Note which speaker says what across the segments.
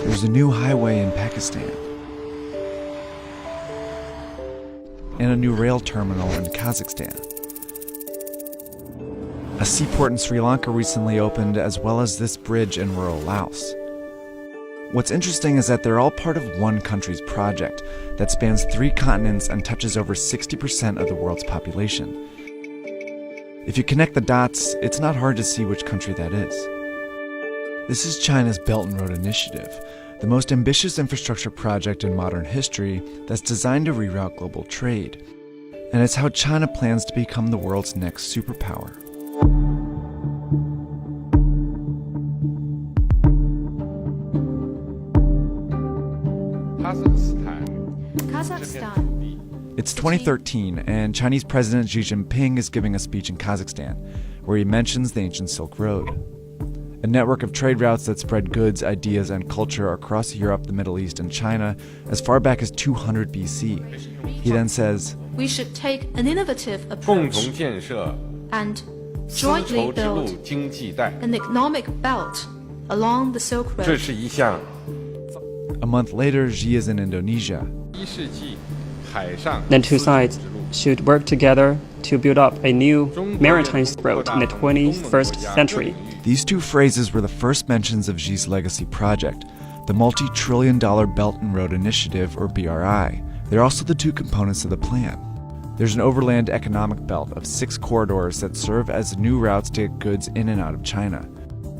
Speaker 1: There's a new highway in Pakistan, and a new rail terminal in Kazakhstan. A seaport in Sri Lanka recently opened, as well as this bridge in rural Laos. What's interesting is that they're all part of one country's project that spans 3 continents and touches over 60% of the world's population. If you connect the dots, it's not hard to see which country that is. This is China's Belt and Road Initiative, the most ambitious infrastructure project in modern history that's designed to reroute global trade. And it's how China plans to become the world's next superpower.
Speaker 2: Kazakhstan.
Speaker 1: It's 2013, and Chinese President Xi Jinping is giving a speech in Kazakhstan, where he mentions the ancient Silk Road, a network of trade routes that spread goods, ideas, and culture across Europe, the Middle East, and China as far back as 200 BC. He then says,
Speaker 2: "We should take an innovative approach and jointly build an economic belt along the Silk Road."
Speaker 1: A month later, Xi is in Indonesia.
Speaker 3: The two sides should work together to build up a new maritime road in the 21st century.
Speaker 1: These two phrases were the first mentions of Xi's legacy project, the multi-trillion-dollar Belt and Road Initiative, or BRI. They're also the two components of the plan. There's an overland economic belt of 6 corridors that serve as new routes to get goods in and out of China,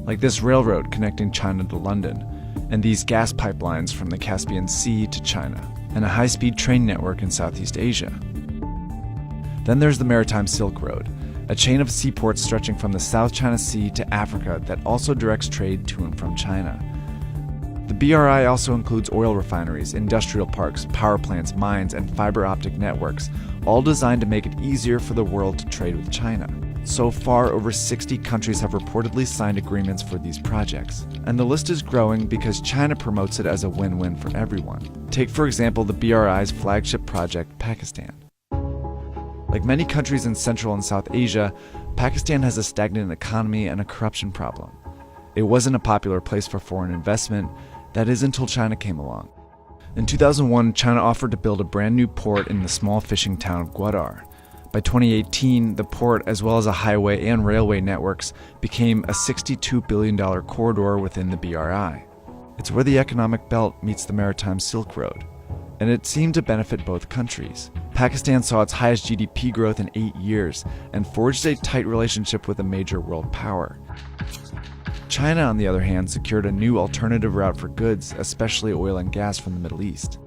Speaker 1: like this railroad connecting China to London, and these gas pipelines from the Caspian Sea to China, and a high-speed train network in Southeast Asia. Then there's the Maritime Silk Road, a chain of seaports stretching from the South China Sea to Africa that also directs trade to and from China. The BRI also includes oil refineries, industrial parks, power plants, mines, and fiber optic networks, all designed to make it easier for the world to trade with China. So far, over 60 countries have reportedly signed agreements for these projects. And the list is growing because China promotes it as a win-win for everyone. Take, for example, the BRI's flagship project, Pakistan. Like many countries in Central and South Asia, Pakistan has a stagnant economy and a corruption problem. It wasn't a popular place for foreign investment, that is until China came along. In 2001, China offered to build a brand new port in the small fishing town of Gwadar. By 2018, the port, as well as a highway and railway networks, became a $62 billion corridor within the BRI. It's where the economic belt meets the Maritime Silk Road, and it seemed to benefit both countries. Pakistan saw its highest GDP growth in 8 years and forged a tight relationship with a major world power. China, on the other hand, secured a new alternative route for goods, especially oil and gas from the Middle East.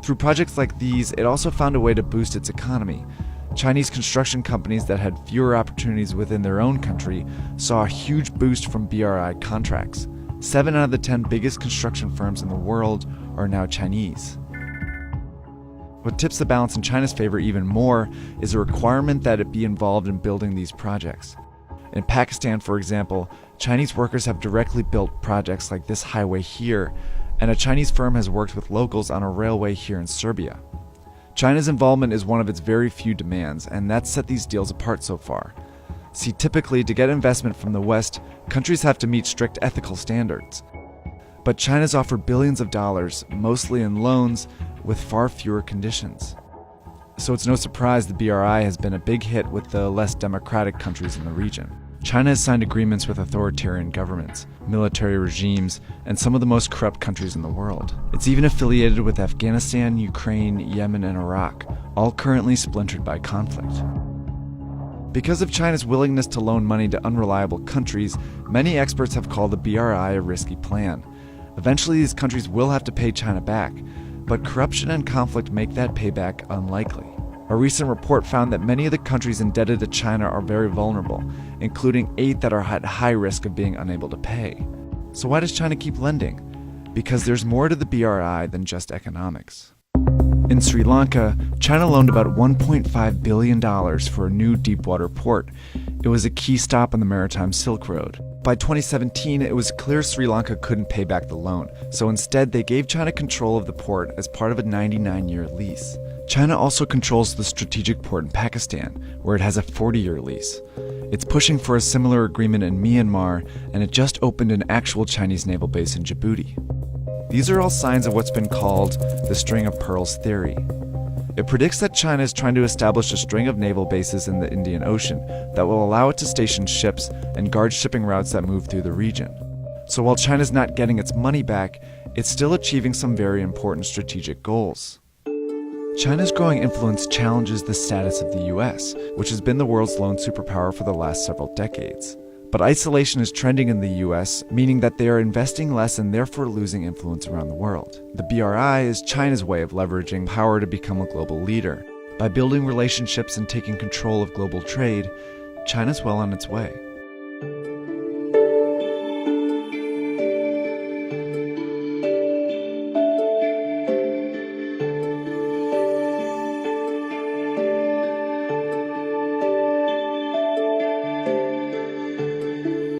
Speaker 1: Through projects like these, it also found a way to boost its economy. Chinese construction companies that had fewer opportunities within their own country saw a huge boost from BRI contracts. 7 out of the 10 biggest construction firms in the world are now Chinese. What tips the balance in China's favor even more is a requirement that it be involved in building these projects. In Pakistan, for example, Chinese workers have directly built projects like this highway here, and a Chinese firm has worked with locals on a railway here in Serbia. China's involvement is one of its very few demands, and that's set these deals apart so far. See, typically, to get investment from the West, countries have to meet strict ethical standards. But China's offered billions of dollars, mostly in loans, with far fewer conditions. So it's no surprise the BRI has been a big hit with the less democratic countries in the region. China has signed agreements with authoritarian governments, military regimes, and some of the most corrupt countries in the world. It's even affiliated with Afghanistan, Ukraine, Yemen, and Iraq, all currently splintered by conflict. Because of China's willingness to loan money to unreliable countries, many experts have called the BRI a risky plan. Eventually, these countries will have to pay China back, but corruption and conflict make that payback unlikely. A recent report found that many of the countries indebted to China are very vulnerable, including 8 that are at high risk of being unable to pay. So why does China keep lending? Because there's more to the BRI than just economics. In Sri Lanka, China loaned about $1.5 billion for a new deepwater port. It was a key stop on the Maritime Silk Road. By 2017, it was clear Sri Lanka couldn't pay back the loan, so instead they gave China control of the port as part of a 99-year lease. China also controls the strategic port in Pakistan, where it has a 40-year lease. It's pushing for a similar agreement in Myanmar, and it just opened an actual Chinese naval base in Djibouti. These are all signs of what's been called the string of pearls theory. It predicts that China is trying to establish a string of naval bases in the Indian Ocean that will allow it to station ships and guard shipping routes that move through the region. So while China's not getting its money back, it's still achieving some very important strategic goals. China's growing influence challenges the status of the US, which has been the world's lone superpower for the last several decades. But isolation is trending in the US, meaning that they are investing less and therefore losing influence around the world. The BRI is China's way of leveraging power to become a global leader. By building relationships and taking control of global trade, China's well on its way.